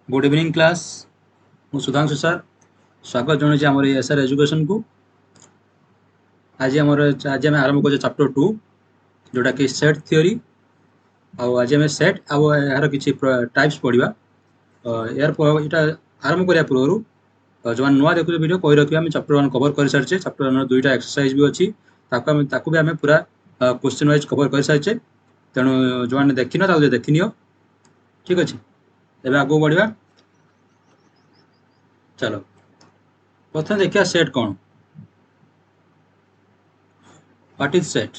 Good evening class. मु Sudhanshu sir स्वागत जनाऊँ आम एसआर एजुकेशन को। आज आम आरंभ कर चैप्टर 2 जोटा कि सेट थ्योरी। आज आम सेट यार किसी टाइप्स पढ़ा। यार यहाँ आरंभ करने पूर्व जो नुआ देखुचे वीडियो कही रखिए आम चैप्टर 1 कवर कर सारी। चैप्टर 1 दुईटा एक्सरसाइज भी अच्छी भी आम पूरा क्वेश्चन वाइज कवर कर सारी। तेणु जो मैंने देखिन देखी नियो। ठीक अच्छे एवं आगू बढ़ा। चलो प्रथम देखिए सेट कौन। What is set?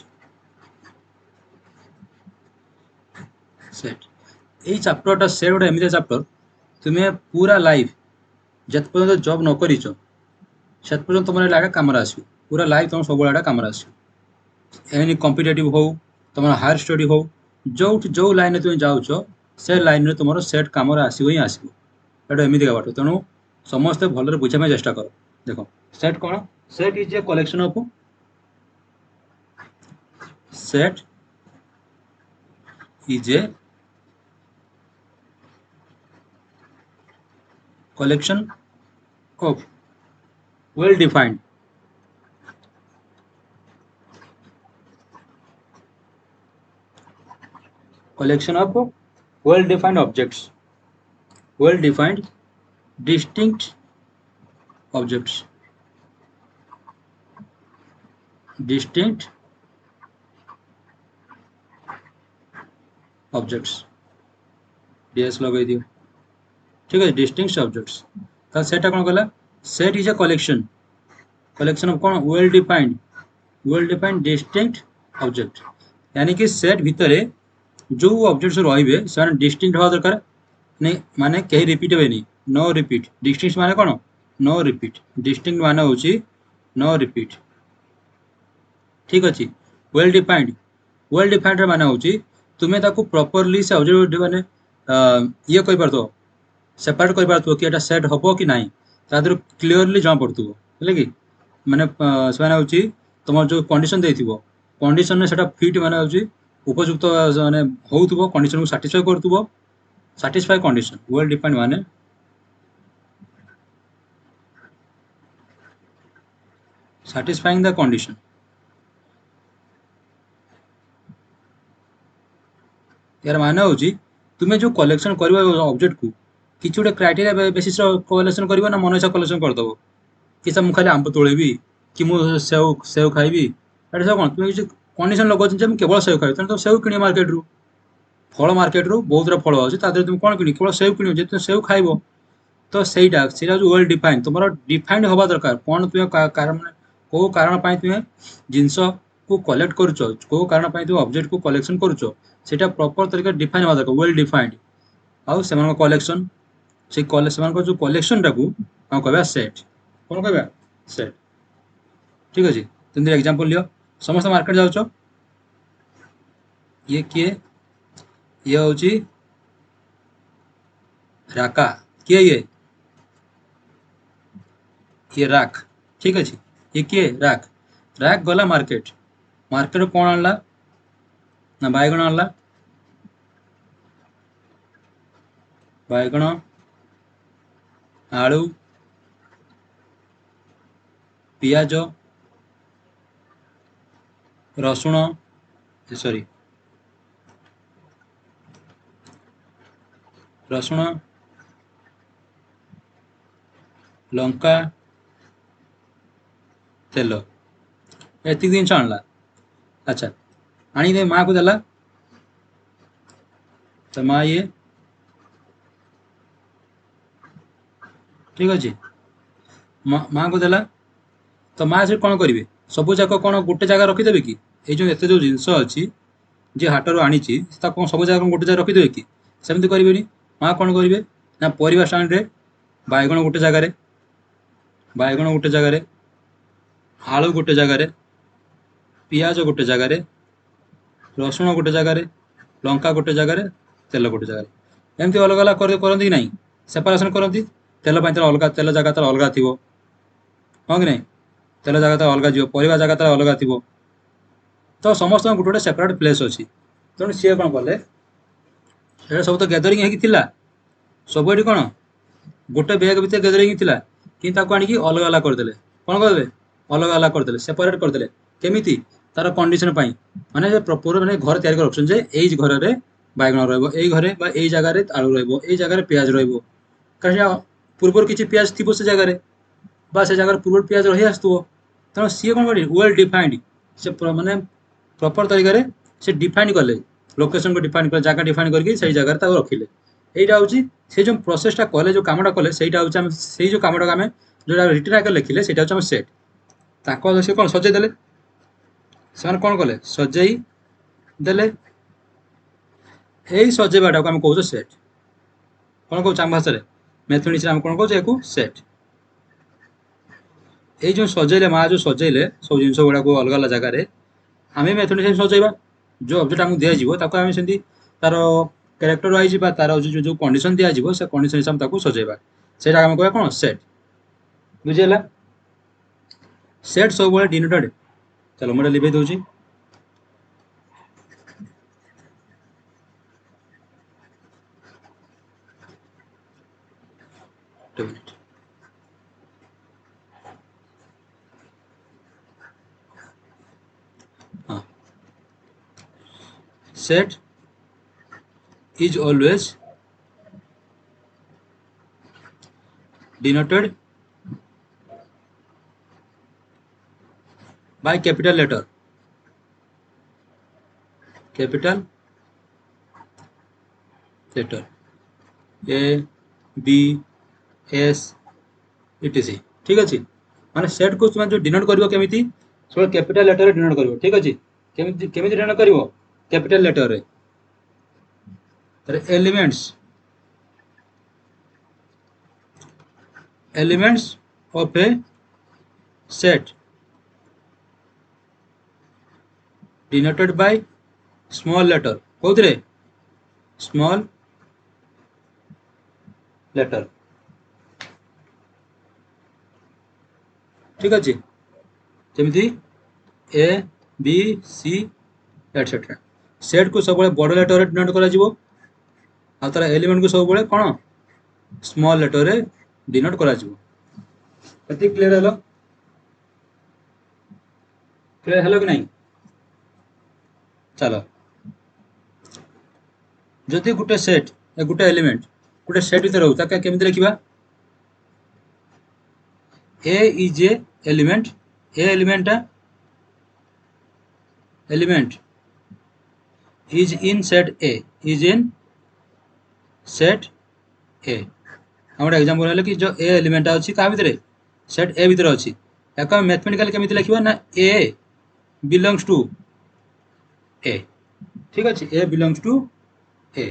सेट यही चैप्टरटा सेट गोटे एमती चैप्टर तुम्हें पूरा लाइफ जत पर्यंत जॉब न करिच से पर्यंत तुम एटा कम आस। पूरा लाइफ तुम सब कम आस। एनी कॉम्पिटिटिव हो तुम हायर स्टडी हो जो लाइन तुम जाऊच से लाइन में तुम सेट कम आसो ही आसो। एटा एमती बाट तेणु समस्ते भलरे बुझाई चेष्टा कर। देख सेट कौन? Set is a collection of set is A collection of well defined collection of well defined objects, well defined distinct objects, distinct objects ds लगे दियो। ठीक है डिस्टिंक्ट ऑब्जेक्ट्स का सेट कौन कहला? Set is a collection of कौन? Well defined distinct object. यानी कि सेट भितर जो ऑब्जेक्ट्स रहिबे से डिस्टिंक्ट हवा दरकार नहीं माने कहीं रिपीट हेबेनी। No repeat. डिस्टिंक्ट माने कौन? No repeat. डिस्टिंक्ट माने होची नो रिपीट। ठीक अच्छे वेल डिफाइंड माने होची तुम्हें ताको प्रॉपर्ली से ऑब्जेक्ट माने ये कहि परतो सेपरेट कर पारथो कि एटा सेट हबो कि नहीं तादर क्लियरली जमा पड़थो है कि माने सेना होची तुम जो कंडीशन देथिबो कंडीशन में सेटा फिट माने होची उपयुक्त माने होउथबो कंडीशन को सैटिस्फाई करथबो। सैटिस्फाई कंडीशन वेल डिफाइंड माने सैटिस्फाइंग द कंडीशन। यार माने होची तुम्हें जो कलेक्शन करबो ऑब्जेक्ट को किछ गोटे क्राइटेरिया बेसिस कलेक्शन करबो ना मनइसा कलेक्शन करदबो कि सब खाली आंब तोड़ेबी कि मु सेव खाइबी एटा सब कोन तुम किछ कंडीशन लगो जे हम केवल सेव खाइबी तो सेव किनी मार्केट रू फल मार्केट रू बहुत रा फल अछि तादर तुम कोन किनी केवल सेव किनी जे तुम सेव खाइबो तो सेटा जो वेल डिफाइन तुमरो डिफाइंड होबा दरकार कोन तुम कारण को कारण पई तुम जिंस को कलेक्ट करूचो को कारण पई तुम ऑब्जेक्ट को कलेक्शन करूचो सेटा प्रॉपर तरीका डिफाइन होबा दरकार वेल डिफाइंड। आउ सेमान कलेक्शन से सेमान जो कलेक्शन टाकू हम कहबा सेट कोन कहबा सेट। ठीक अछि तुम एग्जांपल लियो समस्त मार्केट जाउचो ये किए ये होची राका किए ये राख। ठीक अच्छे ये किए राख राख गला मार्केट मार्केट कौन आनला ना बैगण आनला बैगण आलू पियाज रसुण सॉरी रसुण लंका तेल एति दिन आणला। अच्छा आनी दे माँ को देला तो माँ ये ठीक अच्छे माँ को देला तो माँ से कौन करेंगे सबू जाक कौन गोटे जगह रखीदेवे कि ये एत जो जिनस अच्छी जी हाटर आनी कौन सब जगह गोटे जगह रखीदेवे कि सेमती करेंगे माँ कौन करेंगे ना परिवा स्टाण्ड रे बैगण गोटे जगार बैगण गोटे जगार आलू गोटे जगार पियाज गोटे जगार रसुण गोटे जगार लंका गोटे जगार तेल गोटे जगार एमती अलग अलग करती ना सेपारेसन करती तेल अलग तेल जगह अलग थी हाँ कि नहीं तेल जगह तो अलग जीव परिवा जगह तो अलग थी तो समस्त गोटे गोटे सेपरेट प्लेस अच्छी तेणु सी कौन कले सब तो गैदरिंग होता सबुठी कौन गोटे बैग भितर गैदरिंग थिला कि ताको आनिकी अलग अलग करदेले कौन करदेले अलग अलग करदेले सेपरेट करदेले केमिति तार कंडीशन पाई माने जे प्रॉपर माने घर तैयार कर ऑप्शन जे एई घर रे बैगन रहबो एई घरे बा एई जगह रे आलू रहबो एई जगह रे प्याज रहबो कहिया पूर्वर किछि प्याज थिबो से जगह रे बा से जगह पूर्वर प्याज रही आस्तुओ तेणु सी कौन कर वेल डिफाइंड से माने प्रॉपर तरीका रे से डिफाइन कले लोकेशन को डिफाइन कर जगह डिफाइन करके सही जगह ताको रखिले एटा होची से जो प्रोसेसटा कले जो कामटा कले सेटा होची हम सेही जो कामटा हम जो रिटन आकर लिखिले सेटा होची हम सेट ताको से कोन सजै देले से कोन कले सजै देले एई सजेबाटा को हम कहू सेट कोन कहू हम भाषा रे मैथमेटिक्स हम कोन कहू एको सेट एई जो सजैले मा जो सजैले सब जिंस गुडा को अलग अलग जगह रे आमे मैथमेटिक्स सजैबा जो ऑब्जेक्ट हमको दिया जीवो ताको हम सेंती तार कैरेक्टर वाइज बा तार जो कंडीशन दिया जीवो से कंडीशन हिसाब ताको सजैबा सेटा हम कहबा कोन सेट बुझेला सेट सब बळे डिनोटेड चलो मोडा लिखै दोची हां set is always denoted by capital letter A B S etc ठीक अछि माने सेट को तुम जो डिनोट करिवो केमिति सब कैपिटल लेटर रे डिनोट करिवो ठीक अछि केमिति केमिति डिनोट करिवो कैपिटल लेटर रे तर elements of a set denoted by small letter कोथरे स्मॉल लेटर ठीक अछि जेमिति A B C etcetera set को सब बड़ लेटर रे डिनोट करा जिवो आ तार एलिमेंट को सब बड़े कोन स्मॉल लेटर रे डिनोट करा जिवो कति क्लियर हलो कि नहीं चलो जदि गुटे सेट ए गुटे एलिमेंट गुटे सेट भीतर रहू ताके केमिति लिखिबा a is a element element is in set A is in set a हमर एग्जांपल हले कि जो ए एलिमेंट अछि का भीतर सेट ए भीतर अछि याका मैथमेटिकल केमिति लिखिबा ना ए बिलोंग्स टू ए ठीक अछि ए बिलोंग्स टू ए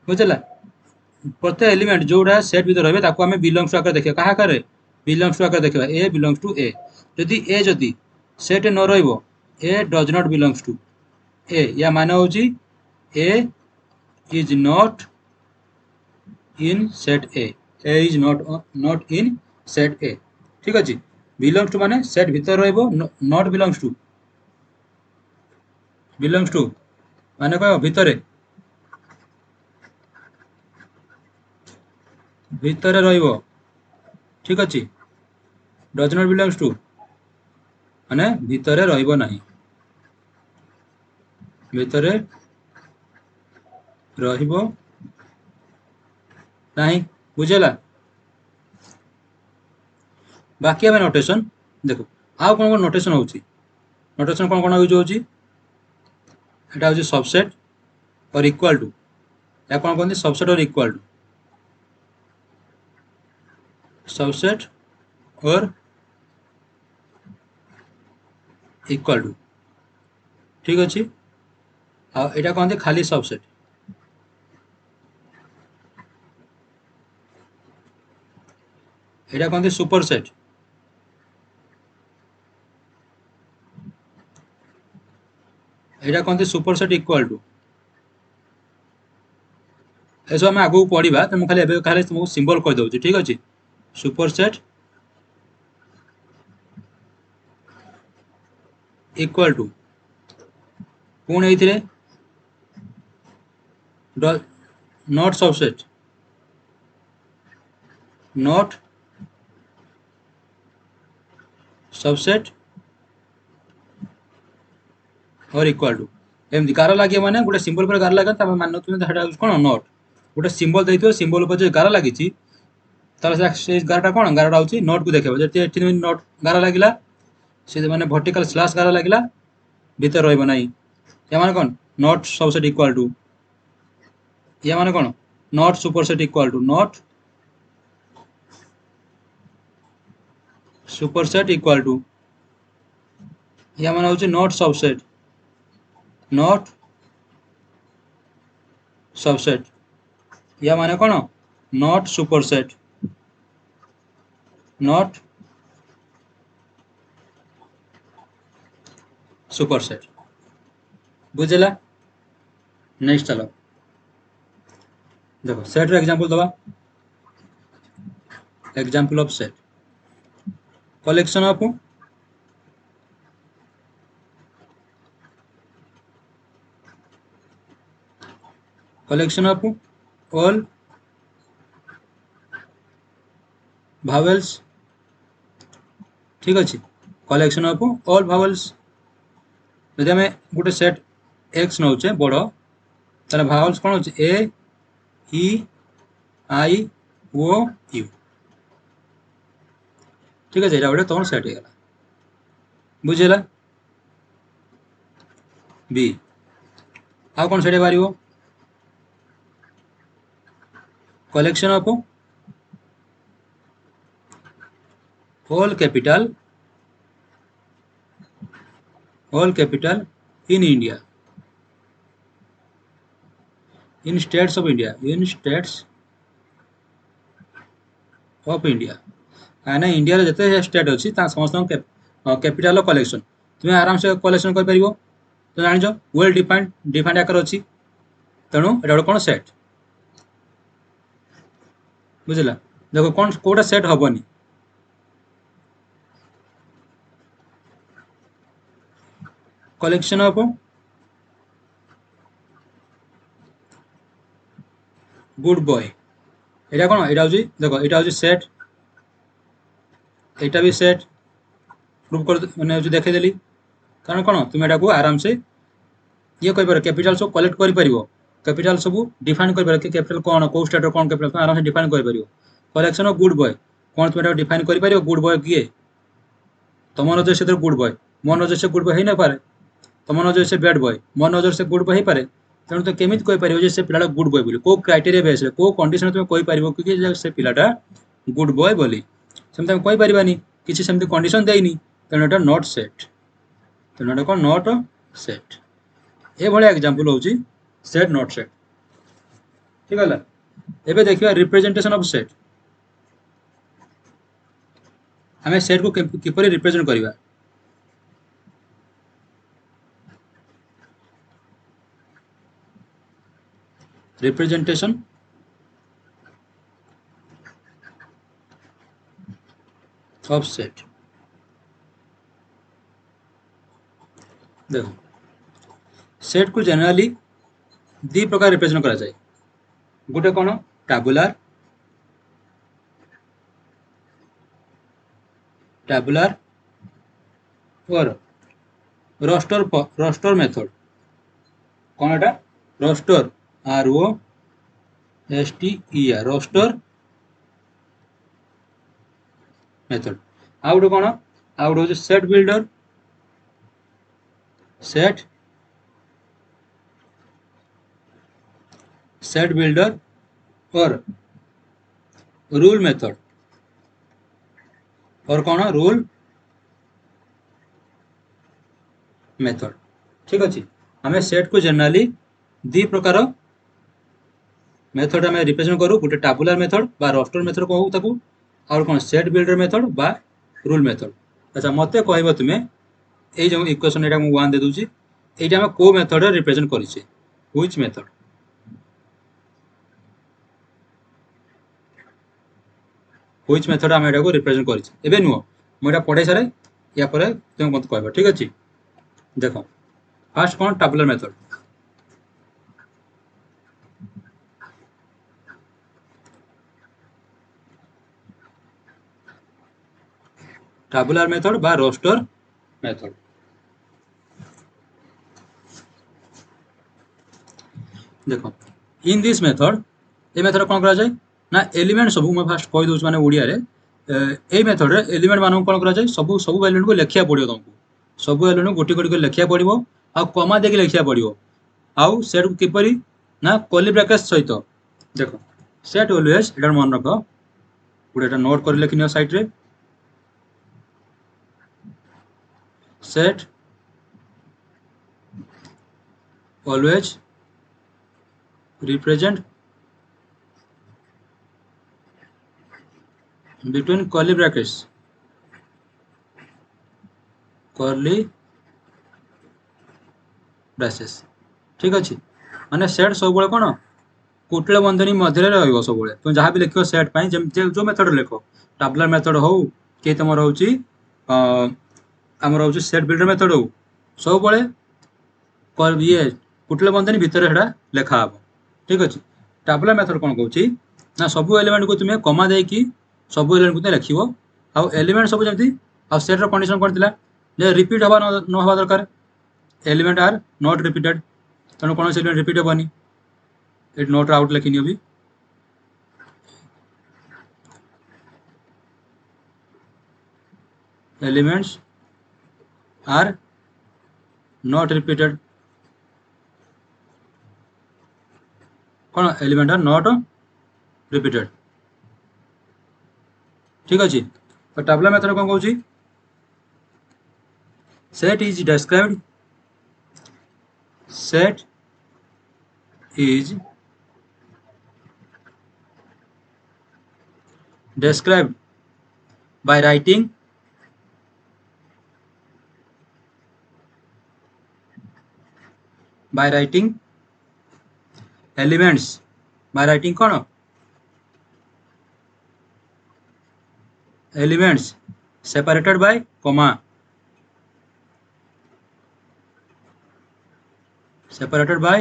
बुझला प्रत्येक एलिमेंट जोड़ा सेट भीतर रहबे ताको हमें बिलोंग्स टू आकर देखिया कहा करे बिलोंग्स टू आकर देखिबा ए बिलोंग्स टू ए जदी सेट न रहइबो A does not belongs to A या माने होची A is not in set A is not in set ए ठीक अछि बिलोंग्स टू माने सेट भीतर रहइबो नॉट बिलोंग्स टू माने को भीतर रहइबो ठीक अछि डज नॉट बिलोंग्स टू माने भीतर रहइबो नाही भीतर रहिबो नाही बुझेला बाकी हमें नोटेशन देखो आउ कोन कोन नोटेशन होची नोटेशन कोन कोन यूज होची एटा होची सबसेट और इक्वल टू या कोन कोन सबसेट और इक्वल टू सबसेट और इक्वल टू ठीक अछि आ एटा कोन खाली subset Etah cone superset Etah cone superset equal to ऐसो हम आगु पढ़िबा त खाली एबे खाली तुमको सिंबल कर दउची ठीक अछि सुपरसेट इक्वल टू पुण एथिरे नॉट सबसेट, नॉट सबसेट और इक्वल टू एमती गार लगे माने गोटे सिंबल पर गार लगे तब मान कौन नॉट गोटे सिंबल देइथिबो सिंबल पर जो गार लागिछि तार से गारटा कौन गारटा होची नॉट को देखेबो जे एठी नॉट गार लागिला से माने वर्टिकल स्लैश गार लागिला भीतर रहइबो नाही या माने कौन नॉट सबसेट इक्वल टू या माने कौन not superset equal to not superset equal to या माने होची नॉट सबसेट, नॉट सबसेट या माने कौन नॉट सुपरसेट, नॉट सुपरसेट बुझेला। नेक्स्ट चलो देखो सेट रो एग्जांपल दबा example of set collection of all vowels ठीक अच्छे कलेक्शन ऑफ ऑल vowels यदि आम गोटे सेट एक्स नौचे बड़ ताले vowels कौन होचे ए ई आई ओ यू ठीक है गोटे तुम सेट हो गला बुझेगा। बी आउ कौन सेट हो पार collection of all capital in India in states of India in states of India कहीं इंडिया जिते स्टेट अच्छी समस्त कैपिटल कलेक्शन तुम्हें आराम से कलेक्शन कर पार तो जान वेल डिफाइंड आकार अच्छी तेणु ये गोटे कौन सेट बुझला। देखो कौन कोटा सेट हेनी कलेक्शन ऑफ गुड बॉय यहाँ कौन यहाँ हूँ देखो यहाँ हूँ सेट यहाँ भी सेट प्रूव कर मैंने देखेदेली कारण कौन तुम यहाँ को आराम से ये कह कैपिटल सब कलेक्ट कर कैपिटल सब डिफाइन कर कैपिटल कौन कौ स्टेट कौन कैपिटल तुम आराम से डिफाइन कर कलेक्शन ऑफ गुड बॉय कौन तुम डिफाइन कर गुड बॉय किए तुम नजर से गुड बॉय मो नजर से गुड बॉय हो पारे तुम नजर से बैड बॉय मो नजर से गुड बॉय हो पारे तेणु तो केमी कहीपर से पिलाटा गुड बॉय बोली को क्राइटेरिया बेस को कंडीशन तुम कहीपर कि से पिलाटा गुड बॉय बोली सेमती आम कहीपरानी किसी सेमती कंडीशन देनी तेणु एटा नॉट सेट तेणु एटा कौन नॉट सेट ये भाया एग्जांपल होची सेट नॉट सेट ठीक है। एबे देखिए रिप्रेजेंटेशन ऑफ सेट आम सेट को किपरि रिप्रेजेंट करवा रिप्रेजेंटेशन ऑफ सेट देखो सेट को जनरली दी प्रकार रिप्रेजेंट करा जाए गोटे कौन टैबुलर और रोस्टर मेथड कौन एटा roster R O S T E R roster method आउ गोटे कौन आउ गोटे set builder or rule method और कौन रूल मेथड ठीक अच्छे आम सेट को जनरली दी प्रकार मेथड आम रिप्रेजेंट करूँ गोटे टैबुलर मेथड बा रोस्टर मेथड कहू ताकू और कौन सेट बिल्डर मेथड बा रूल मेथड। अच्छा मत कह तुम्हें ये जो इक्वेशन यहाँ मुझे 1 दे दूसरी ये आम को मेथड रिप्रेजेंट करें व्हिच मेथड व्हिच मेथड आम यहाँ रिप्रेजेंट करें नुह मुझे पढ़ाई सारे या तुम मत कह ठीक अच्छे। देख फास्ट कौन टैबुलर मेथड tabular method বা roster method। देखो in this method a method कौन करा जाए ना एलिमेंट सब मैं फास्ट कहि दउछ माने ओडिया रे ए मेथड रे एलिमेंट मानू कौन करा जाए सब एलिमेंट को लेखिया पड़ियो तुमको सब एलिमेंट गोटी गोटी को लेखिया पड़ियो आ कमा देके लेखिया पड़ियो आउ सेट को किपरि ना कर्ली ब्रैकेट सहित देखो सेट ऑलवेज एटा मन रख गुडे एटा नोट कर लेखिनियो साइड रे set always represent between curly brackets curly braces ठीक अच्छे माने सेट सब बळे कोन कुटले बंधनी मध्य रहिबो सब बळे तुम जहां भी लिखियो सेट पई जो मेथड लिखो टैबुलर मेथड हो के तमर होची हमर होची सेट बिल्डर मेथड हो सब बळे कर ये कुटले बंधनी भीतर हेडा लेखा हबो ठीक अछि टैबुलर मेथड कोन कहूची ना सब एलिमेंट को तुमे कमा दे की सब एलिमेंट को लिखिबो आ एलिमेंट सब जमती आ सेट रो कंडीशन कोन थिला जे रिपीट हबा न हबा दरकार एलिमेंट आर नॉट रिपीटेड तनो कोन से एलिमेंट रिपीट हबनी इट नोट आउट लिखिनी अभी एलिमेंट्स आर नॉट रिपीटेड कौन एलिमेंट आर नॉट रिपीटेड ठीक अच्छे तो टैबुलर मेथड कौन कहूची set is described set is described by writing elements by writing कौन elements separated by comma separated by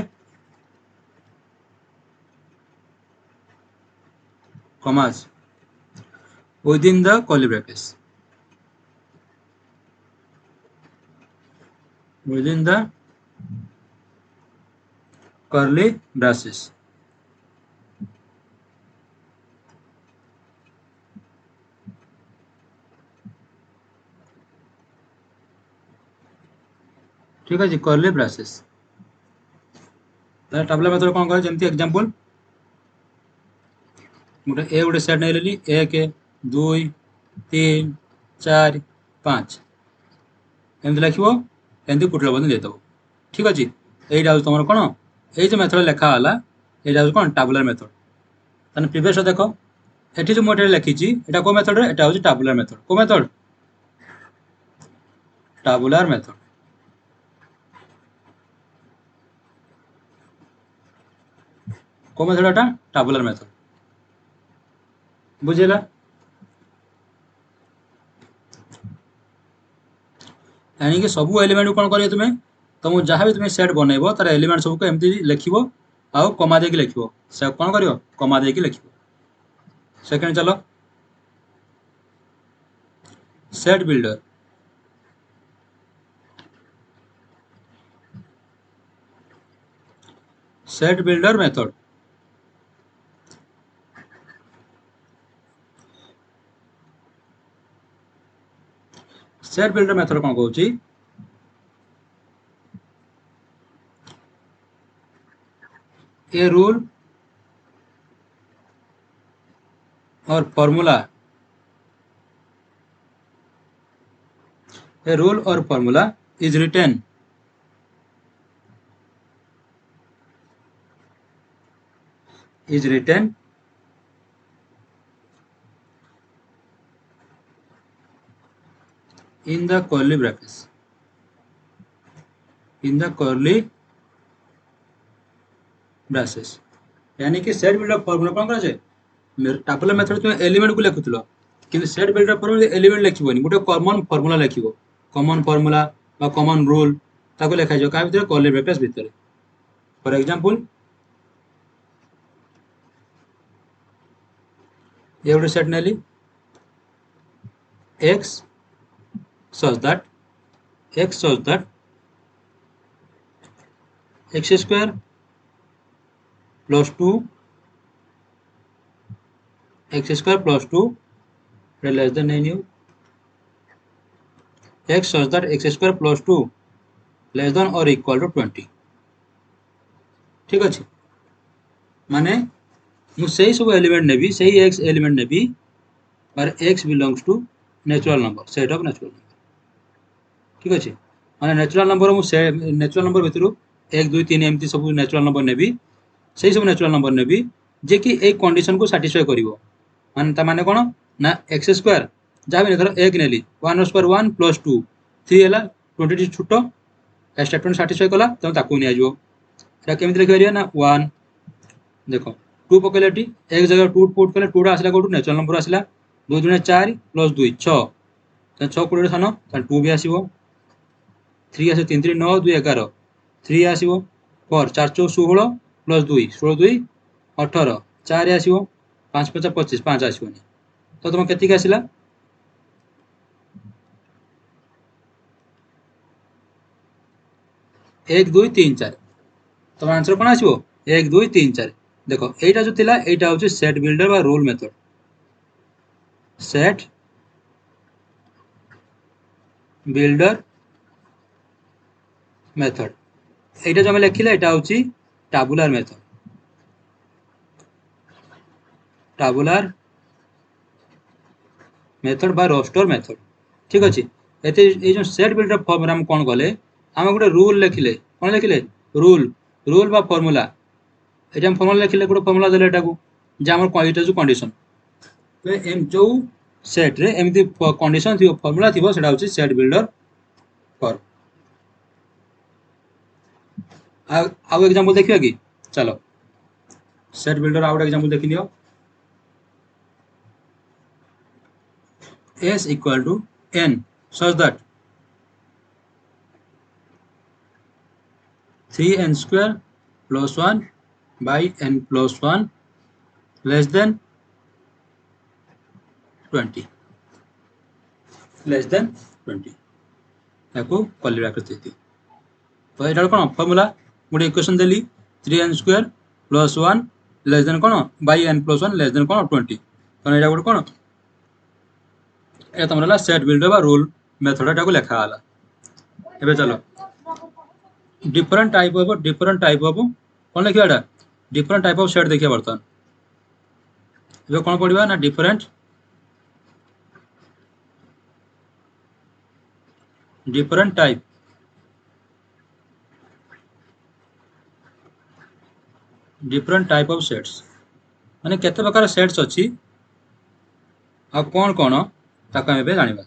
commas within the curly brackets within the curly braces ठीक है जी curly braces तार tabular method कोन कह जेमती example गोटे ए गोटे set नै लेली 1 2 3 4 5 एमती लिखिबो एमती कुटला बंद देतबो ठीक अछि एइटा हो तमर कोन एइ जे मेथड लेखा हला एइटा हो कोन टैबुलर मेथड तने प्रीवियस देखो एठी जो मोटे लिखी छी एटा को मेथड रे एटा हो टैबुलर मेथड को मेथड टैबुलर मेथड को मेथड एटा टैबुलर मेथड बुझेला यानी कि सब एलिमेंट को कोन करियो तुमे तुम जहां भी तुमे सेट बनेबो तार एलिमेंट सब को एमती लिखिबो आउ कमा दे के लिखिबो से कोन करियो कमा दे के लिखिबो सेकंड चलो set builder method set builder method कोन कहूची ए रूल और formula a rule or formula is written in the curly brackets यानी कि सेट बिल्डर फॉर्मूला कोन करा जाय मेरे टैबुलर मेथड तुम एलिमेंट को लिखुतलो किंतु सेट बिल्डर फॉर्मूला एलिमेंट लिखिबोनी गोटे कॉमन फॉर्मूला लिखिबो कॉमन फॉर्मूला बा कॉमन रूल ताको लिखा जो का भीतर कर्ली ब्रैकेट्स भीतर फॉर एग्जांपल ये गोटे सेट नेली x such that x square plus 2 x square plus 2 less than any x such that x square plus 2 less than or equal to 20 ठीक अच्छे माने मुझे सब एलिमेंट नेबी सही x एलिमेंट नेबी और x belongs to natural number set of natural number ठीक अच्छे माने नेचुरल नंबर मुझे नेचुरल नंबर भितर 1 2 3 एमती सब नेचुरल नंबर नेबी सही सब नेचुरल नंबर नेबी जे कि एक कंडीशन को सैटिस्फाई करिवो माने ता माने कोन ना x स्क्वायर जहाँ भी धर 1 नेली 1 स्क्वायर 1 प्लस 2 3 हैला 20 छोटो स्टेटमेंट सैटिस्फाई कला त ताकू नि आजो एटा केमिति लिखि परिया ना 1 देखो 2 पकेले टी एक जगह 2 पुट कले 2 आसला कोटू नेचुरल नंबर आसला 2 गुणे 4 प्लस 2 6 त 6 कोडे थानो त 2 भी आसीबो 3 आसे 3 3 9 2 11 3 आसीबो 4 4 4 16 प्लस 2 16 2 18 4 आसीबो 5 5 25 5 आसीबोनी तो तुम केति आसिला 1 2 3 4 तुम आंसर कोन आसीबो 1 2 3 4 देखो एटा जो थिला एटा होची सेट बिल्डर बा rule method set builder method एटा जो हम लिखिले एटा होची टाबुलर मेथड बा रोस्टर मेथड ठीक अछि एते ए जो सेट बिल्डर फॉर्म हम कोन गले हम गोटे रूल लिखिले कोन लिखिले रूल बा फार्मूला एटा हम फार्मूला लिखिले गोटे फार्मूला देले एटा को जे हमर क्वालिटी जो कंडीशन तो एम जो सेट रे एमती कंडीशन थियो फार्मूला थियो सेटा होची सेट बिल्डर फॉर्म आउ एग्जांपल देखियो कि चलो सेट बिल्डर आउट एग्जांपल देखि लियो s equal to n such that 3n square plus 1 by n plus 1 less than 20 याको कॉली ब्रैकेट देती तो एटा कोन फार्मूला गोटे equation Delhi 3n square plus 1 less than cone by n plus 1 less than कोन 20 तो एटा गोटे कोन ए तमरा set builder बा rule method एटा को लिखा हला एबे चलो डिफरेंट टाइप ऑफ कोन लिखिया एटा डिफरेंट टाइप ऑफ सेट देखिया बर्तन एबे कोन पडिबा ना डिफरेंट टाइप ऑफ सेट्स माने केते प्रकार सेट्स अछि आ कोन कोन ताका एबे जानिबा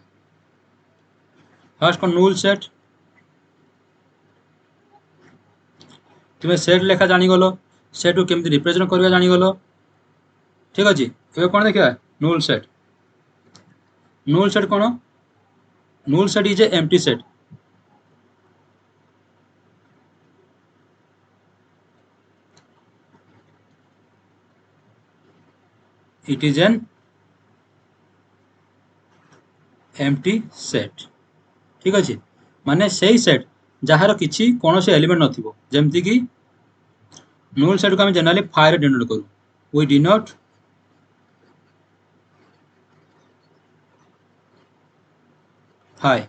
फर्स्ट कोन नुल सेट तुमे सेट लेखा जानि गलो सेट को केमति रिप्रेजेंट करबा जानि गलो ठीक अछि एबे कोन देखिया null set cone null set is A empty set it is an empty set ठीक अछि माने सही सेट जहार किछि कोनोसे एलिमेंट नथिबो जेमति कि नुल सेट को हम जनरली फायर डिनोट करू वी डिनोट फाइ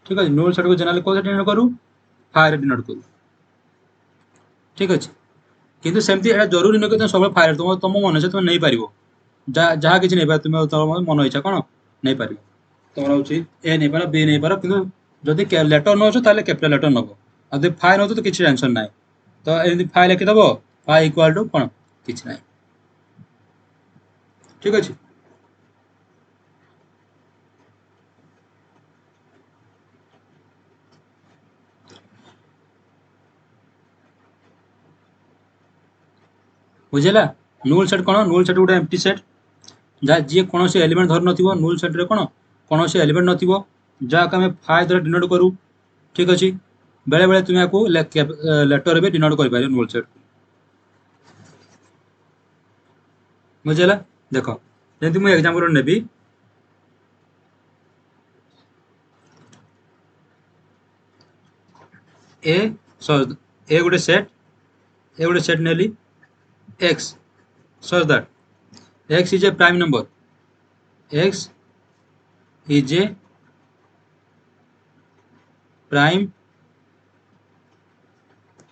ठीक अछि नुल सेट को जनरली कोसे डिनोट करू फायर डिनोट करू ठीक अछि किंतु सेमती एटा जरूरी न कि तुम सब फायर तुम मन से तुम नहीं पारिबो जहा किछि नहीं पार तुम तुम मन इच्छा कोन नहीं पारिबो तमरा होची ए नहीं पार बी नहीं पार किंतु जदि लेटर न होछ ताले कैपिटल लेटर नबो अदि फाइ न हो तो किछि टेंशन नाही तो एमि फाइ लिखि दबो फाइ इक्वल टू कोन किछि नाही ठीक अछि बुझेला नुल सेट कोन नुल सेट गोटे एम्प्टी सेट जा जे कोनोसे एलिमेंट धर नथिबो नुल सेट रे कोन कोनोसे एलिमेंट नथिबो जा का हम फाइ द्वारा डिनोट करू ठीक अछि बेले बेले तुम याको लेटर रे डिनोट करि पारे नुल सेट बुझेला देखो जेंति मु example navy A such A गोटे सेट नेली x such that x is a prime number, x is a prime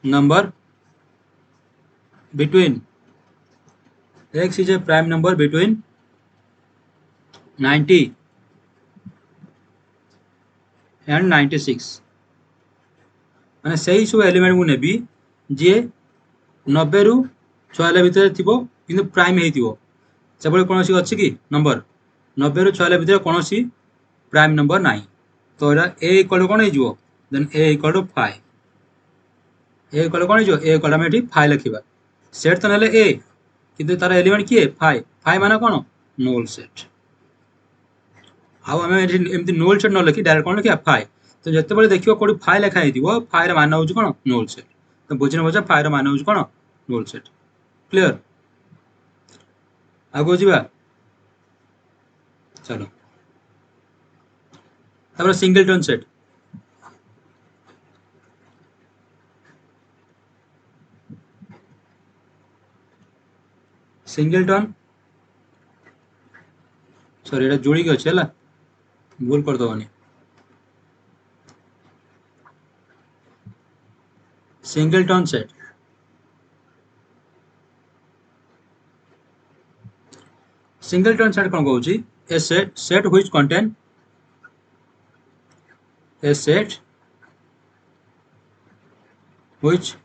number between x is a prime number between 90 and 96 माने सही सब एलिमेंट को नेबी जे 90 रु 96 भितर थिबो किंतु प्राइम हेतिबो से बळे कोनोसी अछि कि नंबर 90 रु 96 भितर कोनोसी प्राइम नंबर नाही तो एटा a इक्वल कोन हे जिवो then a equal to 5 a equal कोन हे जिवो a इक्वल हम एठी 5 लिखिबा सेट तो नेले a किंतु तार एलिमेंट किए 5 5 माने कोन नोल सेट आउ हम एमती नोल सेट न लिखि डायरेक्ट कोन लिखिया 5 तो जते बळे देखियो कोडी 5 लिखा हेतिबो 5 रे मान होउछ कोन नोल सेट तो बुझिन बुझा 5 रे मान होउछ कोन नोल सेट क्लियर आगो जीवा चलो तापर सिंगलटन सेट सिंगलटन सॉरी एटा जोड़ी के अछि हला भूल कर दबनी सिंगलटन सेट सिंगलटन सेट कोन कहउची a set which contain a set which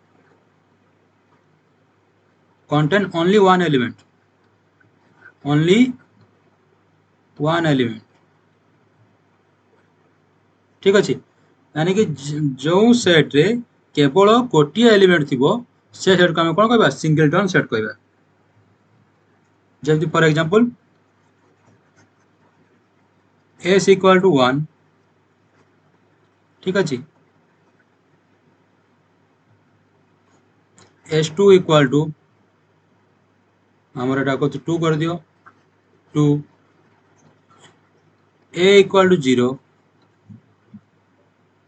contain only one element ठीक अछि यानी कि जो सेट रे केवल गोटे एलिमेंट थिबो से सेट को हम कोन कहबा सिंगलटन सेट कहबा जल्दी for example s equal to 1 ठीक अछि s2 इक्वल टू हमर एटा को 2 कर दियो 2 a इक्वल टू 0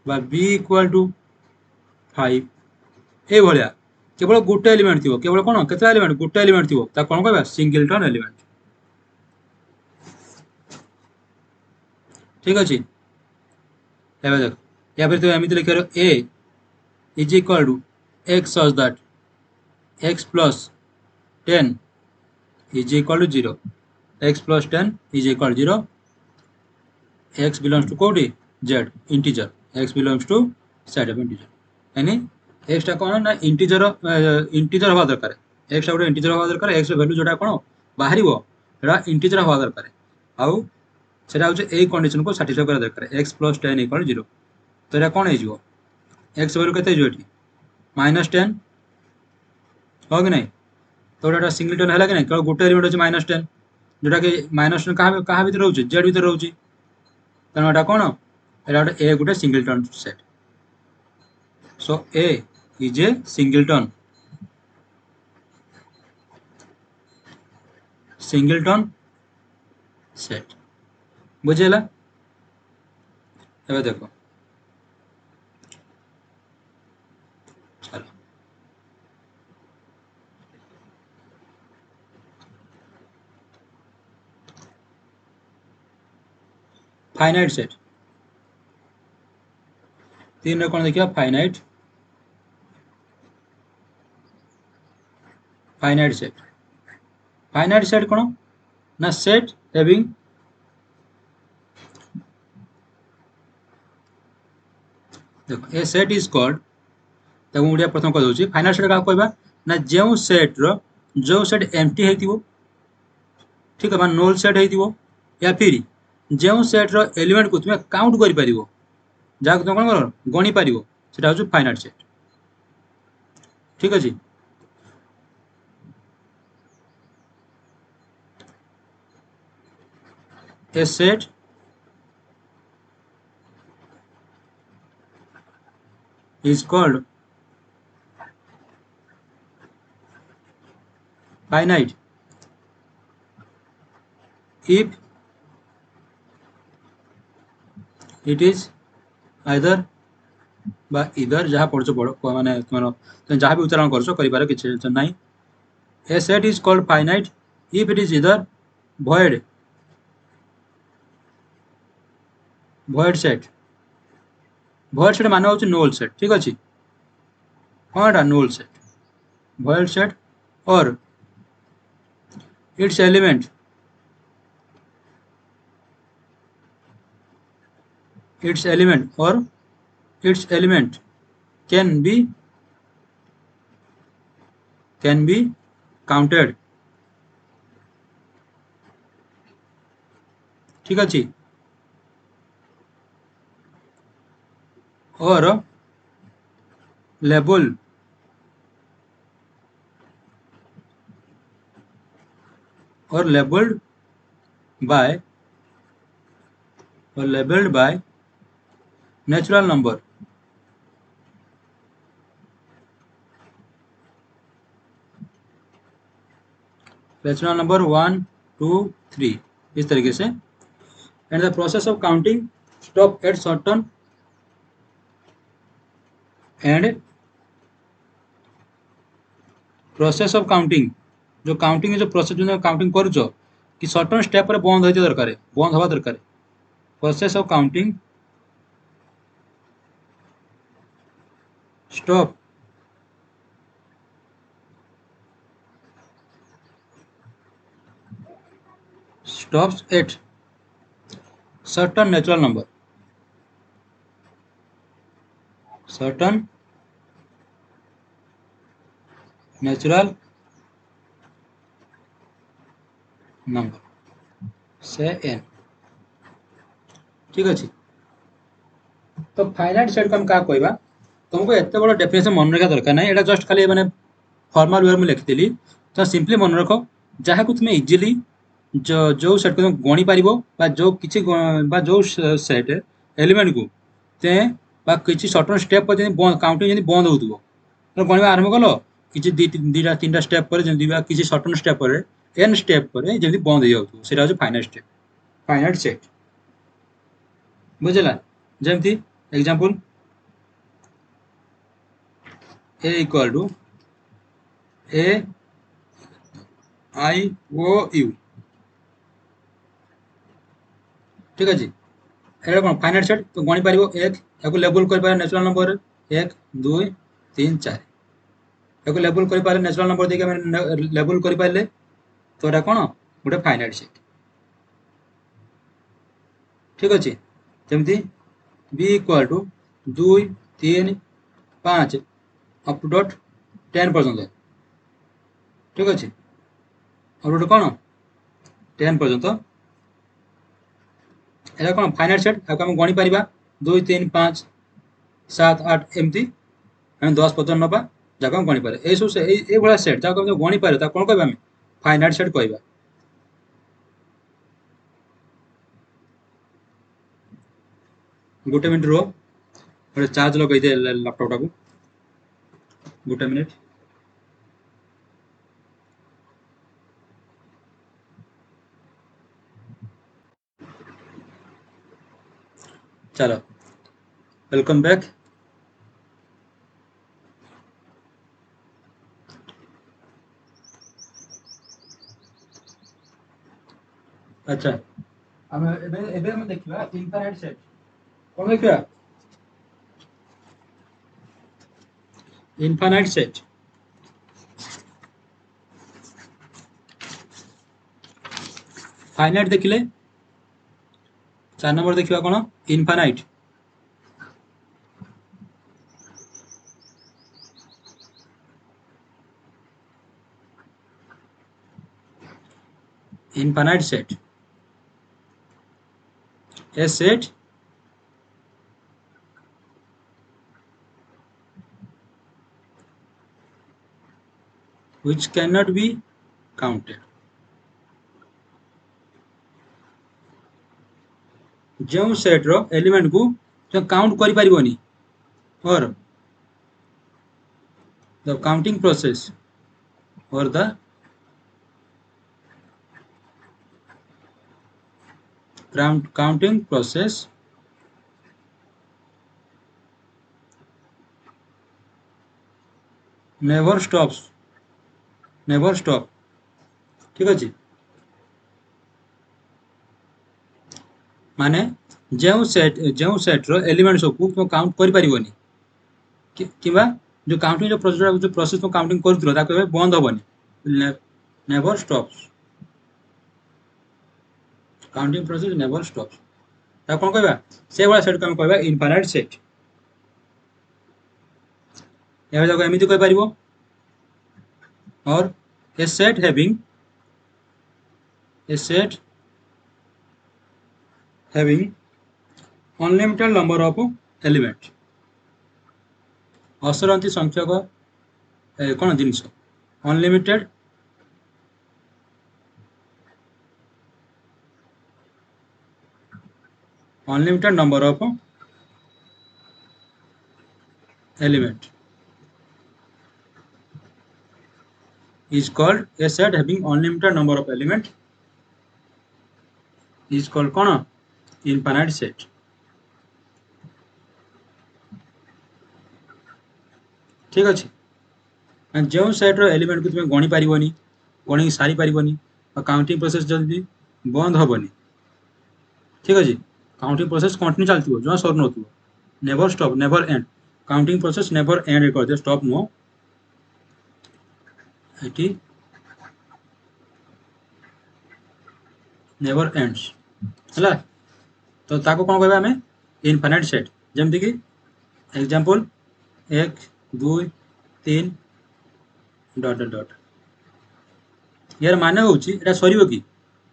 बा b इक्वल टू 5 ए भलिया केवल गोटे एलिमेंट थिबो केवल कोन केते एलिमेंट गोटे एलिमेंट थिबो ता कोन कहबा सिंगलटन एलिमेंट ठीक अछि एबे देख या फिर तो एमिति लिखरो a is equal to x such that x plus 10 is equal to 0 x plus 10 is equal to 0 x belongs to कोडी z integer x belongs to set of integer यानी x टा कोन ना इंटीजर हवा दरकार x टा गोटे integer हवा दरकार x रो वैल्यू जोटा कोन बाहरिबो एटा इंटीजर हवा दरकार आउ सेटा होचे ए कंडीशन को सैटिस्फाई करा दरकार x plus 10 equal to 0 तो एटा कोन हे जिवो x वैल्यू केते जिवो एठी -10 हो कि नहीं तो एटा सिंगलटन हैला कि नहीं केवल गोटे एलिमेंट होचे -10 जोटा कि -10 कहा भीतर रहउचे z भीतर रहउचे तनो एटा कोन एटा ए गोटे singleton set so a is a singleton set बुझेला एबे देखो चलो फाइनाइट सेट तीन रे कोन देखिया फाइनाइट सेट कोन ना सेट हैविंग देखो ए सेट इज कॉल्ड तब मुडिया प्रथम कह दोची फाइनाइट सेट का कहबा ना जेउ सेट रो जो सेट एम्प्टी हेतिबो ठीक है नोल सेट हेतिबो या फिर जेउ सेट रो एलिमेंट को तुमे काउंट करि परिबो जा तुम कोन करो गणी परिबो सेटा होछु फाइनाइट सेट ठीक अछि a set is called finite if it is either बा इधर जहाँ पढ़ुछ पढ़ माने तुम जहाँ भी उच्चारण कर पार किसी ना a set is called finite if it is either void void set माने होची null set ठीक अछि कोनटा null set void set और its element or its element can be counted ठीक अछि और label or labeled by natural number one two three इस तरीके से and the process of counting stop at certain and process of counting जो counting जो process जो counting करूछ कि सर्टन स्टेप पर बंद होइते दरकार बंद हवा दरकार process of counting stop stops at certain natural number से n ठीक अछि तो फाइनाइट सेट को हम का कहबा तुमको एते बड़ डेफिनेशन मन रखा दरकार नहीं एटा जस्ट खाली माने फॉर्मल वे में लिखिदेली तो सिंपली मन रख जहाँ को तुम इजिली जो जो सेट को तुम गणी पारिबो बा जो किछि बा जो सेट एलिमेंट को ते बा किछि सर्टन स्टेप पर बंद काउंटिंग जदी बंद होतबो तो गणिबा आरंभ कलो किछि दीटा तीनटा स्टेप पर जदी बा किछि सर्टन स्टेप पर एन स्टेप पर जदी बंद हो जाउतो सेटा हो फाइनाइट स्टेप फाइनाइट सेट बुझला जेमती example a equal to a I o u ठीक अछि एटा कोन फाइनाइट सेट तो गणी पारिबो 1 याको लेबल कर पारे नेचुरल नंबर 1 2 3 4 याको लेबल कर पारे नेचुरल नंबर देके हम लेबल कर पाले तो एटा कोन गोटे फाइनाइट सेट ठीक अछि जेमती b equal to 2 3 5 up to dot 10 पर्यंत ठीक अछि और गोटे कोन 10 पर्यंत एटा कोन फाइनाइट सेट याको हम गणी पारिबा 2 3 5 7 8 एमती हम 10 पर्यंत नबा जाको हम गणी पारे ए सब से ए बडा सेट जाको हम गणी पारे ता कोन कहबा हम फाइनाइट सेट कहबा गोटे मिनिट रो गोटे चार्ज लगै दे लैपटॉप टाको गोटे मिनिट चलो वेलकम बैक अच्छा हम एबे हम देखिबा इनफाइनाइट सेट कोन देखिबा इनफाइनाइट सेट फाइनाइट देखिले 4 नंबर देखिबा कोन infinite infinite set a set which cannot be counted जो सेट रो एलिमेंट को जो काउंट करि परिबोनी और द काउंटिंग प्रोसेस और the counting process never stops, never stop. ठीक अच्छे माने जो सेट रो एलिमेंट सबको तुम काउंट कर परिबोनी किबा जो काउंटिंग जो प्रोसेस तुम काउंटिंग करथलो ताको एबे बंद होबनी। Never stops, counting process never stops. ता कोन कहबा से वाला सेट को हम कहबा इनफाइनाइट सेट। एबे जाको एमिति कह परिबो और a set having unlimited number of element, असरंती संख्यक कौन जिनस unlimited number of element is called a set having unlimited number of element is called कौन infinite set। ठीक अच्छे जो सेट रो एलिमेंट को तुम गणी पारिबनी, गणी सारी पारिबनी और काउंटिंग प्रोसेस जल्दी बंद होबनी। ठीक अच्छे काउंटिंग प्रोसेस कंटिन्यू चलती जो सर नथो, never stop never end, counting process never end कर दे स्टॉप नो एटी नेवर एंड्स हला। तो ताको कोन कहबा हमें इनफाइनाइट सेट। जेमति कि एग्जांपल 1 2 3 डॉट डॉट डॉट यार माने होची एटा सरीबो कि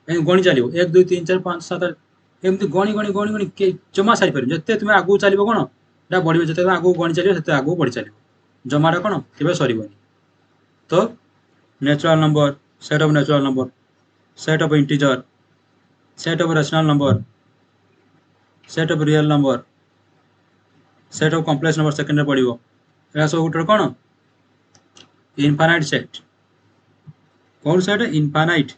गणी चलिबो 1 2 3 4 5 7 8 एमति गणी गणी गणी गणी के जमा सारी पर जते तुम आगु चलिबो कोन एटा बढ़िबो, जते आगु गणी चलिबो सेते आगु बढ़ी चलिबो, जमाटा कोन केबे सरीबोनी। तो natural number, set of natural number, set of integer, set of rational number, set of real number, set of complex number second पड़ो एरा सब गोटे कौन इनफाइनाइट सेट। कौन सेट इनफाइनाइट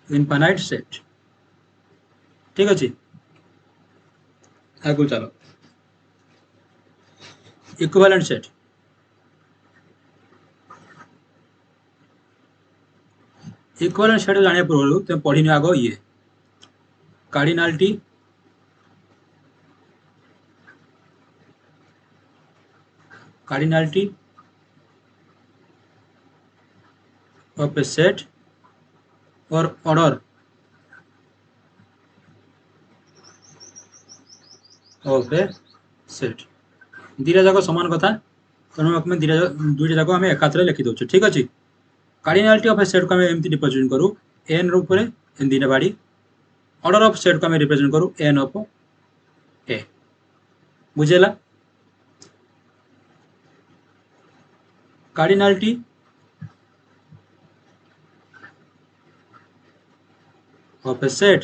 इनफाइनाइट सेट। ठीक अच्छे आगु चलो इक्विवेलेंट सेट। इक्विवेलेंट सेट जाने पूर्व तुम पढ़ी आग ये cardinality cardinality of a set और ऑर्डर ऑफ ए सेट दीटा जाक समान कथा तेणु दुईटा जाक आम एकाथरे लिखि दौर। ठीक अच्छे कार्डिनालिटी ऑफ ए सेट को एमती रिप्रेजेंट करूँ एन रूप में दीटा बाड़ी, ऑर्डर ऑफ सेट को आम रिप्रेजेंट करूँ एन ऑफ ए। बुझेला cardinality of a set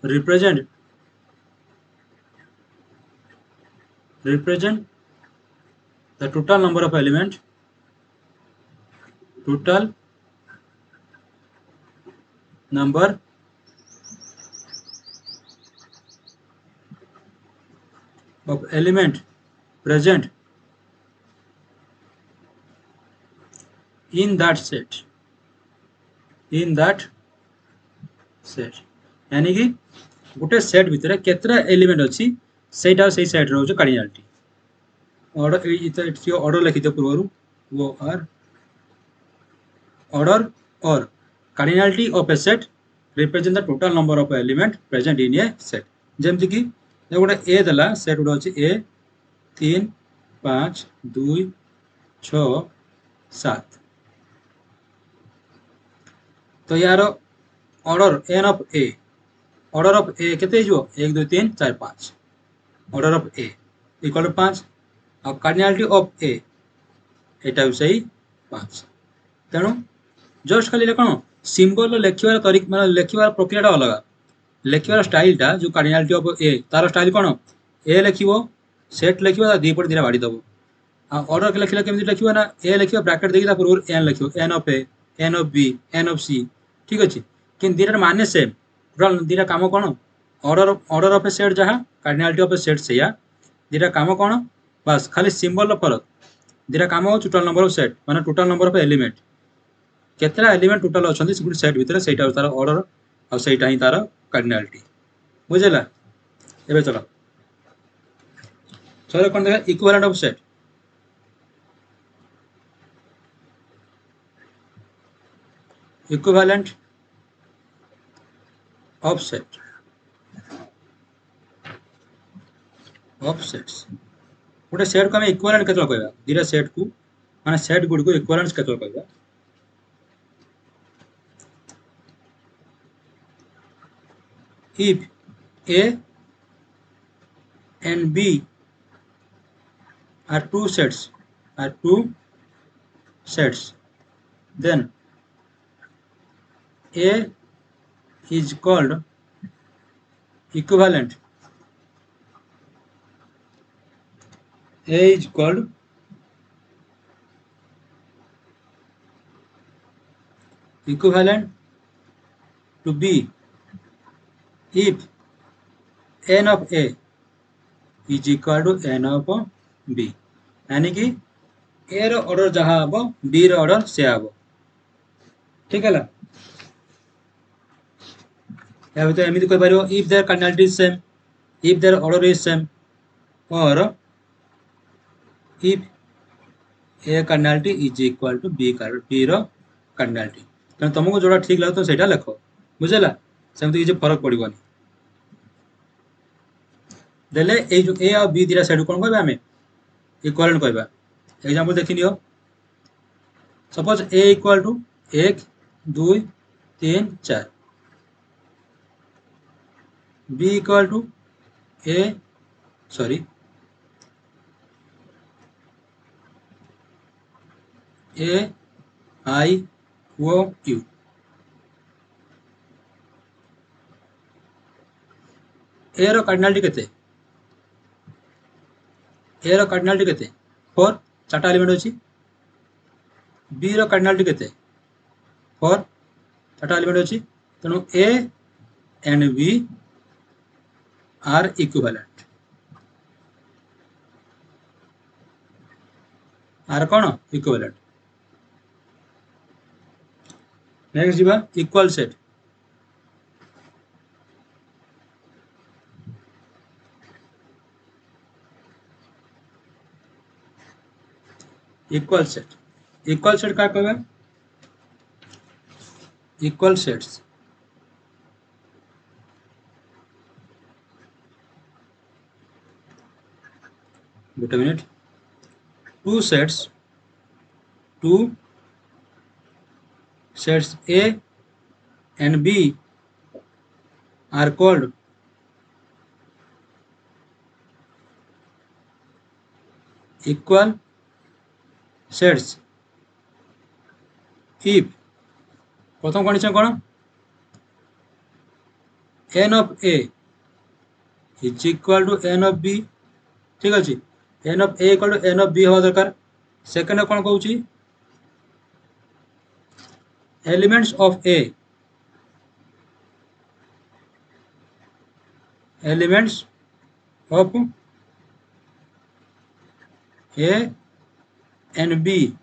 represent the total number of element, total number of element present in that set, in that set यानी कि गोटे सेट भितर केतरा एलिमेंट अच्छी सेटा से सेट रो कार्डिनालिटी। ऑर्डर ऑर्डर लिखि दे पूर्व वो आर ऑर्डर और cardinality of a set represent the total number of element present in a set. जेमति कि गोटे ए देला सेट गोटे अच्छी ए 3 5 2 6 7 तो यार order n of A, order of A केते जो 1 2 3 4 5 order of A equal to 5 और कार्डिनालिटी ऑफ ए एटा भी सही 5। तेणु जस्ट खाली कौन सिंबल लिखार तरीक मैं लिखार प्रक्रिया अलग, लिखार स्टाइलटा जो कार्डिनालिटी ऑफ ए तार स्टाइल कौन ए लिख सेट लिख दीपट दीटा बाड़ी दब ऑर्डर के लिखला केमती लिख ना ए लिख ब्राकेट देखिए पूर्व एन लिख n of A n of B n of C. ठीक अच्छे कि दीटा माने सेम टोटाल दीटा काम कौन ऑर्डर ऑफ ए सेट जहाँ कार्डिनालिटी ऑफ ए सेट से दीटा काम कौन बस खाली सिंबल फरक दीटा काम हो टोटल नंबर ऑफ सेट माने टोटल नंबर ऑफ एलिमेंट केतरा एलिमेंट टोटल अछंती से सेट भितर सेटा तार ऑर्डर आ सेटा ही तार कार्डिनलिटी बुझला एबे चलो सर कोन देखा equivalent of set equivalent of set of sets गोटे सेट को हम इक्विवेलेंट केतल कहबा दीटा सेट को माने सेट गुड को इक्विवेलेंट केतल कहबा if A and B are two sets then A is called equivalent A is called equivalent to B if n of A is equal to n of B यानी कि A row order जहाँ हबो B रो order से हबो ठीक है ला या तो एमिति कोइ पारियो if their cardinality is same if their order is same or if A cardinality is equal to B row cardinality तो तुमको जोड़ा ठीक लागो तो सेटा लिखो बुझला सेमति किछि फरक पड़िबोनी देले ए जो ए और बी दिरा साइड कोन कहबा हमें इक्विवेलेंट कहबा एग्जांपल देखि लियो suppose A equal to 1 2 3 4 B equal to A sorry A I O U A रो कार्डिनलिटी केते ए रो कार्डिनलिटी केते 4 चारटा एलिमेंट अछि बी रो कार्डिनलिटी केते 4 चारटा एलिमेंट अछि तनो A and B are equivalent are कोन इक्विवेलेंट नेक्स्ट जीवा इक्वल सेट इक्वल सेट का कहबा equal sets wait a minute two sets A and B are called equal sets if प्रथम condition cone n of A is equal to n of B ठीक अछि n of A equal to n of B हवा दरकार second कोन कहउची elements of A elements of A and B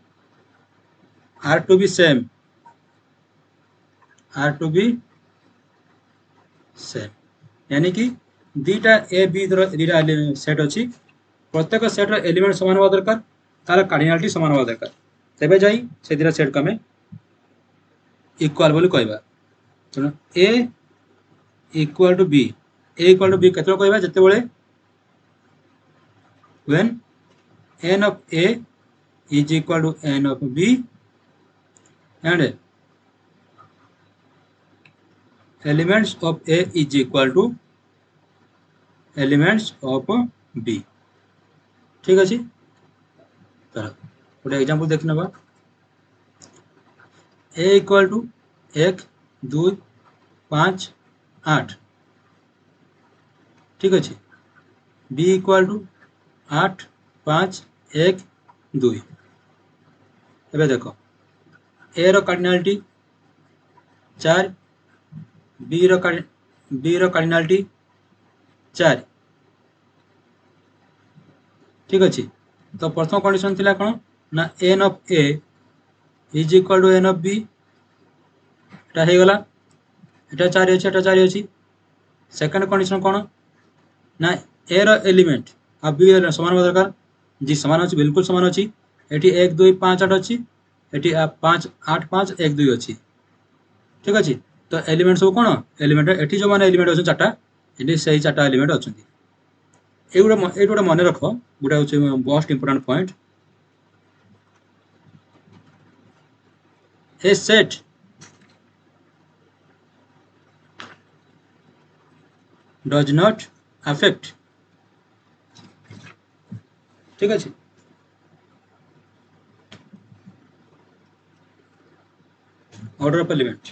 are to be same यानी कि दीटा A B दीटा set अछि प्रत्येक सेट रो एलिमेंट समान होवा दरकार तार कार्डिनलिटी समान होवा दरकार तबे जाई से दीटा सेट को हमें इक्वल बोली कहबा तो ए इक्वल टू बी केतरो कहबा जते बेले when n of A is equal to n of B and elements of A is equal to elements of B ठीक अछि चलो गोटे एग्जांपल देख नबा A इक्वल टू 1 2 5 8 ठीक अछि B इक्वल टू 8 5 1 2 एबे देखो A रो कार्डिनलिटी 4 B रो कार्डिनलिटी 4 ठीक अछि तो प्रथम कंडीशन थिला कोन ना n of a is equal to n of b এটা হয়ে গলা এটা 4 আছে এটা 4 আছে সেকেন্ড কন্ডিশন কোন না a ର এলিমেন্ট আর b ର সমান হওয়া দরকার জি সমান আছে বিলকুল সমান আছে এটি 1 2 5 8 আছে এটি 5 8 5 1 2 আছে ঠিক আছে তো এলিমেন্ট সব কোন এলিমেন্ট এটি যে মানে এলিমেন্ট আছে চারটা এটি সেই চারটা এলিমেন্ট অଛନ୍ତି এইগুলো মনে রাখ গোটা হচ্ছে most important point a set does not affect ঠিক আছে order of element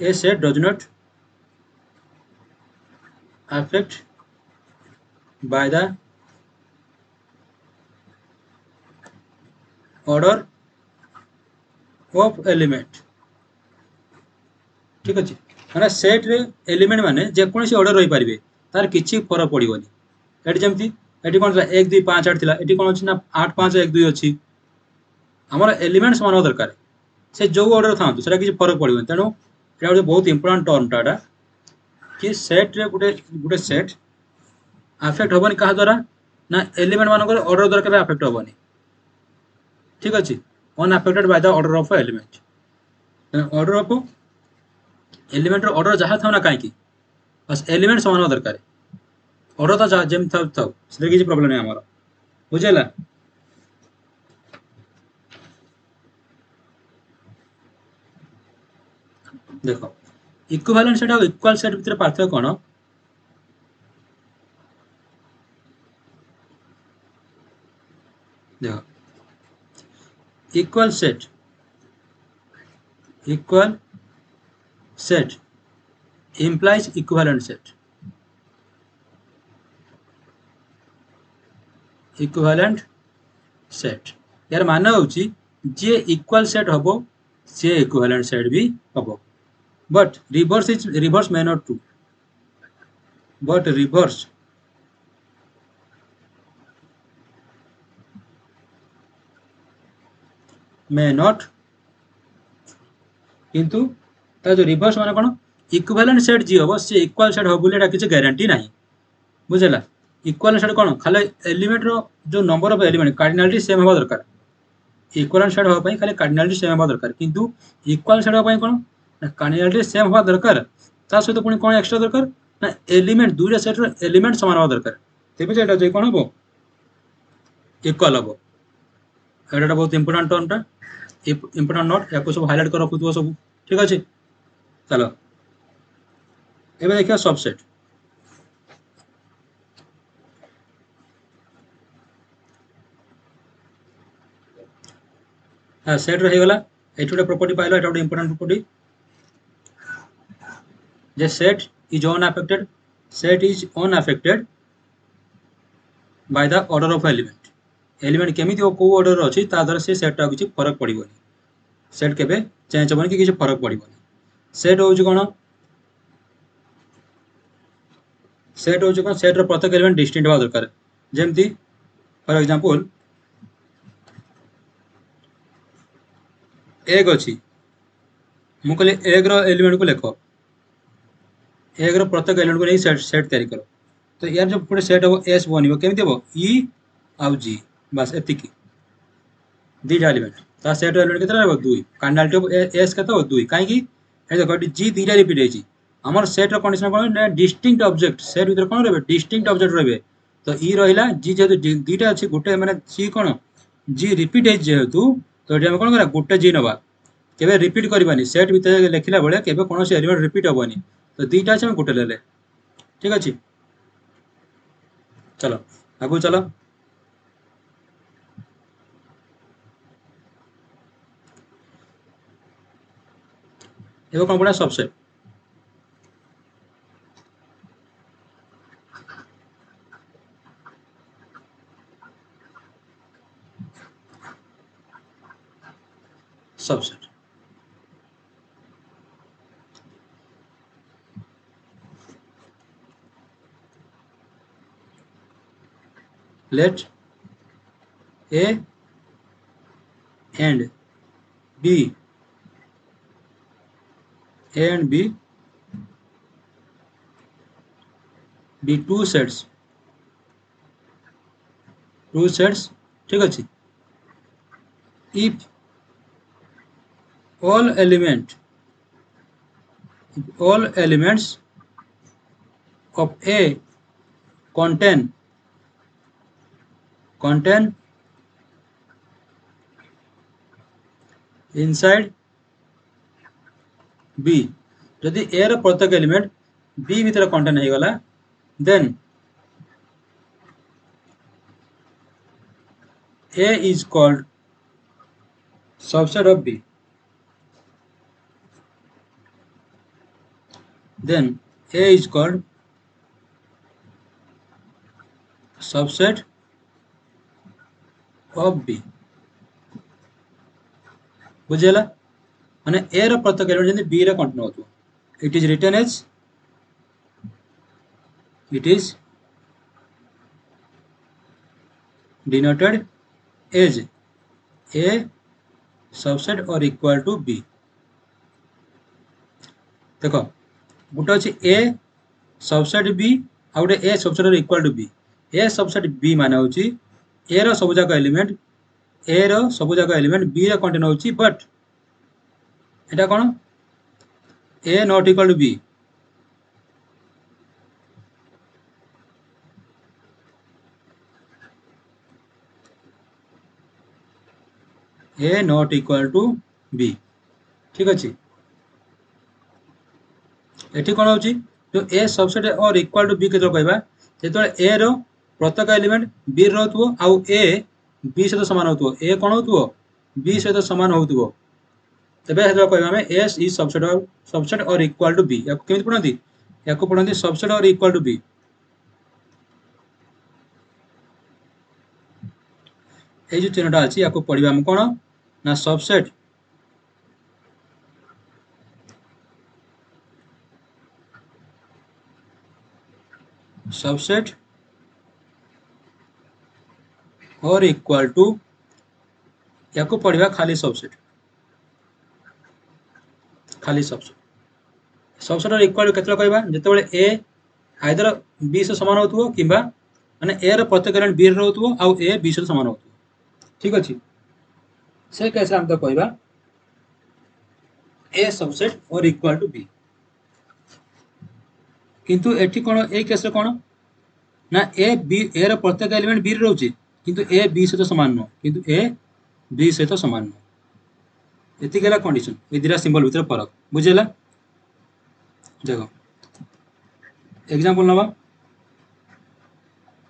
a set does not affect by the order of element ঠিক আছে মানে সেট রে এলিমেন্ট মানে যে কোনসি অর্ডর রই পারিবে তার কিছু ফরক পড়িবনি এটি যেমতি এটি কোন ଥିଲା 1 2 5 8 ଥିଲା এটি কোন ଅଛି না 8 5 1 2 ଅଛି ଆମର এলিমেন্ট সমান হওয়া দরকার ସେ ଯୋଉ ଅର୍ଡର ଥାନ୍ତୁ ସେଟା କିଛି ଫରକ ପଡିବନି ତେଣୁ ଏଟା ଗୋଟେ ବହୁତ ଇମ୍ପୋର୍ଟାଣ୍ଟ ଟର୍ମଟା ଏଟା କି ସେଟରେ ଗୋଟେ ସେଟ ଆଫେକ୍ଟ ହବନି କାହା ଦ୍ୱାରା ନା ଏଲିମେଣ୍ଟ ମାନଙ୍କର ଅର୍ଡର ଦ୍ୱାରା କେବେ ଆଫେକ୍ଟ ହବନି ଠିକ ଅଛି unaffected by the order of element order of ଏଲିମେଣ୍ଟର ଅର୍ଡର ଯାହା ଥାଉ ନା କାହିଁକି ବାସ୍ ଏଲିମେଣ୍ଟ ସମାନ ହବା ଦରକାର ଅର୍ଡର ତ ଯେମିତି ଥାଉ ଥାଉ ସେଥିରେ କିଛି ପ୍ରୋବ୍ଲେମ ନାହିଁ ଆମର ବୁଝିହେଲା देख इक्विवेलेंट सेट और इक्वल सेट भितर पार्थक्य कौन देख equal set implies equivalent set equivalent set यार मान होची जे इक्वल सेट हबो से equivalent सेट भी हबो but reverse may not true but reverse may not किंतु ता जो रिवर्स माने कोन इक्विवेलेंट सेट जी हबो से इक्वल सेट हबो बोले एटा किछ गारंटी नाही बुझला इक्वल सेट कोन खाली एलिमेंट रो जो number of element cardinality same हबा दरकार इक्वल सेट हबा पई खाली कार्डिनलिटी सेम हबा दरकार किंतु इक्वल सेट हबा पई कोन कार्डिनलिटी सेम हबा दरकार ता सहित पुनी कोन एक्स्ट्रा दरकार ना एलिमेंट दुईटा सेट रो एलिमेंट समान हबा दरकार तेबे जेटा जे कोन हबो इक्वल हबो एटा बहुत इंपोर्टेंट टर्म टा इंपोर्टेंट नोट याको सब हाइलाइट कर रखुथबो सब ठीक अछि चलो एबे देखियो सबसेट हाँ सेट रही गला एठी गोटे प्रॉपर्टी पाइलो एटा गोटे important property J set is unaffected by the order of element केमिति को ऑर्डर अछि ता द्वारा से सेट टा किछि फरक पड़िबोनी सेट केबे चेंज हबोनी कि किछि फरक पड़िबोनी सेट होउछि कोन सेट होउछि कोन सेट रो प्रत्येक एलिमेंट डिस्टिंक्ट बा दरकार जेमति फॉर एग्जांपल एग अछि मु कहले एग रो एलिमेंट को लेखो एग रो प्रत्येक एलिमेंट को नहीं सेट तैयारी करो तो यार जो पूरे सेट हो एस बनिबो केमिति हो ई आउ जी बस एतिकी दीटा एलिमेंट ता सेट एलिमेंट केतरा रहबो 2 कार्डिनलिटी ऑफ एस केतो 2 काहे कि ए देखो जी दीटा रिपीट हेची हमर सेट रो कंडीशन कोन ना डिस्टिंक्ट ऑब्जेक्ट सेट भीतर कोन रहबे डिस्टिंक्ट ऑब्जेक्ट रहबे तो ई रहिला जी जेतु दीटा अछि गुटे माने जी कोन जी रिपीट हे जेहेतु तो एटी हम कोन करा गुटे जी नबा केबे रिपीट करबानी सेट भीतर लेखिला बेले केबे कोनोसी एलिमेंट रिपीट होबनी तो दीटा अछि हम गुटे लेले ठीक अछि चलो आगु चलो एगो कोन पड़ा subset subset let A and B, A and B be two sets, ठीक अच्छे। if all elements of A contain inside B, जदि A रो प्रत्येक एलिमेंट B भीतर कंटेन हो गला, then A is called subset of B, then A is called subset of B, बुझेला माने A रो प्रत्येक एलिमेंट जदि B रे कंटेन होतो, it is written as, it is denoted as A subset or equal to B। देखो गोटे अच्छे A subset B आ गोटे A सबसेट और equal to B। A subset B माने होची A रो सब जाक एलिमेंट B रे कंटेन होची, बट एटा कोन A not equal to B, A not equal to B, ठीक अच्छे। एठी कोन होची जो A सबसेट और इक्वल टू B केतो कहबा जेतो A रो प्रत्येक एलिमेंट B रे रहतुओ आउ A B सहित समान होतुओ, A कोन होतुओ B सहित समान होतुओ, तबे हेतु कहबा हमें S इज सबसेट और इक्वल टू B। याको केमिति पढंती, याको पढंती सबसेट और इक्वल टू B। ए जो चिन्हटा अछि याको पढिबा हम कोन ना सबसेट और इक्वल टू, याको पढिबा खाली सबसेट और इक्वल टू केतला कहबा जेतेबेले A आइदर B से समान होतुओ किबा माने A रो प्रत्येक एलिमेंट B रे रहतुओ आउ A B से समान होतुओ, ठीक अछि। से केस हम तो कहबा A सबसेट और इक्वल टू B, किंतु एठी कोन ए केस रे कोन ना A रो प्रत्येक एलिमेंट B रे रहउची किंतु A B से तो समान न, किंतु A B से तो समान न, एति गेला कंडीशन। ए दिरा सिंबल भीतर फरक बुझेला। देखो एग्जांपल नबा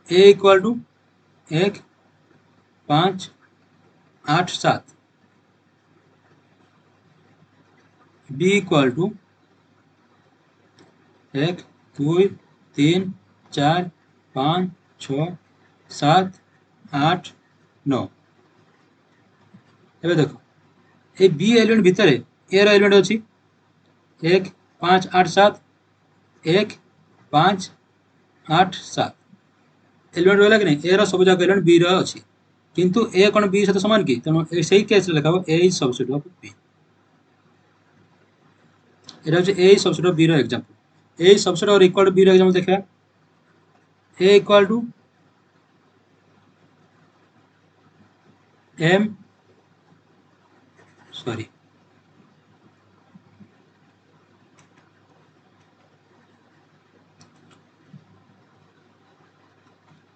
A equal to 1 5 8 7, B equal to 1 2 3 4 5 6 7 8 9। एबे देखो ए B एलिमेंट भीतर A रो एलिमेंट अछि 1 5 8 7 1 5 8 7 एलिमेंट रहला कि नहीं, A रो सब जाक एलिमेंट B रो अछि किंतु A कोन B सहित समान कि, तनो सही केस रे लिखाबो A is subset of B। एटा होची A is subset of B रो एग्जांपल। A इज सबसेट और इक्वल टू B रो एग्जांपल देखा A equal to M sorry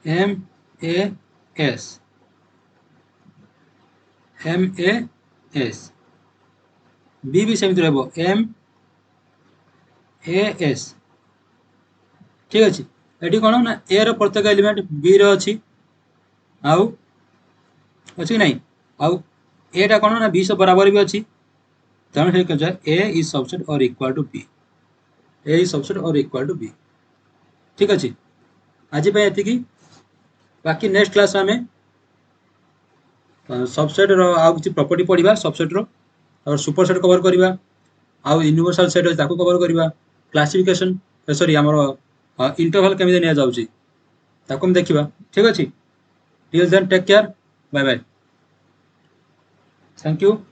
M A S B भी सेम रहबो M A S, ठीक अछि। एठी कोन ना A रो प्रत्येक एलिमेंट B रो अछि आउ अछि नहीं, आउ A टा कोन ना B से बराबर भी अछि, तनो हे कह जाय A इज सबसेट और equal to B, A is subset और इक्वल टू B, ठीक अछि। आज पे एति की बाकी नेक्स्ट क्लास में सबसेट रो आउ किछि प्रॉपर्टी पढिबा, सबसेट रो और सुपरसेट कवर करिबा, आउ यूनिवर्सल सेट ताको कवर करिबा, क्लासिफिकेशन सॉरी हमरो इंटरवल केमिति निया जाउची ताको हम देखिबा, ठीक अछि। Till then, take care. Bye bye. Thank you.